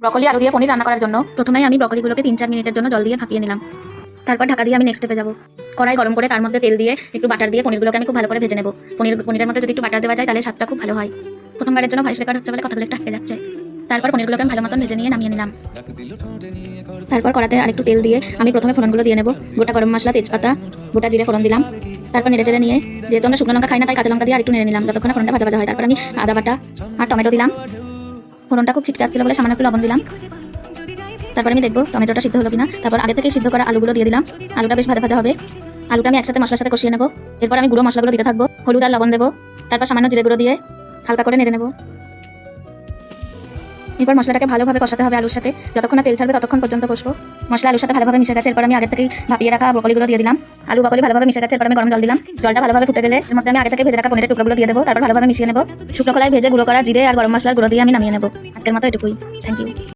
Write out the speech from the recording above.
Broccoli আলু দিয়ে পনির রান্না করার জন্য প্রথমেই আমি ব্রকলিগুলোকে 3-4 মিনিটের জন্য জল দিয়ে ভাপিয়ে নিলাম। তারপর ঢাকা দিয়ে আমি নেক্সট স্টেপে যাব। কড়াই গরম করে তার মধ্যে তেল দিয়ে একটু বাটার দিয়ে পনিরগুলোকে আমি খুব ভালো করে ভেজে নেব। পনিরের মধ্যে যদি একটু বাটার দেওয়া যায় তাহলে স্বাদটা খুব ভালো হয়। প্রথমবারের জন্য ভয়েস রেকর্ড হচ্ছে বলে কথাগুলো একটু আটকে যাচ্ছে। তারপর পনিরগুলোকে আমি ভালো মতন ভেজে নিয়ে নামিয়ে নিলাম। তারপর কড়াতে আরেকটু তেল দিয়ে আমি প্রথমে ফোড়নগুলো দিয়ে নেব। গোটা গরম মশলা, তেজপাতা, গোটা জিরে ফোড়ন দিলাম। তারপর নেড়ে চেড়ে নিয়ে, যেহেতু আমরা শুকনো লঙ্কা খাই না তাই কাঁচা লঙ্কা দিয়ে আরেকটু নেড়ে নিলাম যতক্ষণ ফোড়নটা ভাজা ভাজা হয়। তারপর আমি আদা বাটা আর টমেটো দিলাম। ফোড়নটা খুব ছিটকে আসছিল বলে সামান্য একটু লবণ দিলাম। তারপর আমি দেখবো টমেটোটা সিদ্ধ হলো কিনা। তারপর আগে থেকে সিদ্ধ করা আলুগুলো দিয়ে দিলাম। আলুটা বেশ ভাজা ভাজা হবে। আলুটা আমি একসাথে মশলার সাথে কষিয়ে নেব। এরপর আমি গুঁড়ো মশলাগুলো দিতে থাকবো। হলুদ আর লবণ দেবো। তারপর সামান্য জিরে গুঁড়ো দিয়ে হালকা করে নেড়ে নেব। এরপর মশলাটাকে ভালোভাবে কষাতে হবে আলুর সাথে, যতক্ষণ না তেল ছাড়বে ততক্ষণ পর্যন্ত কষবো। মশলা আলুর সাথে ভালোভাবে মিশে গেছে। এরপর আমি আগে থেকেই ভাপিয়ে রাখা ব্রকলিগুলো দিয়ে দিলাম। আলু ব্রকলি ভালোভাবে মিশে গেছে। এরপর আমি গরম জল দিলাম। জলটা ভালোভাবে ফুটে গেলে এর মধ্যে আমি আগে থেকে ভেজে রাখা পনিরের টুকরোগুলো দিয়ে দেবো। তারপর ভালোভাবে মিশিয়ে নেব। শুকনো কলায় ভেজে গুঁড়ো করা জিরে আর গরম মশলার গুঁড়ো দিয়ে আমি নামিয়ে নেব। আজকের মতো এটুকুই। Thank you.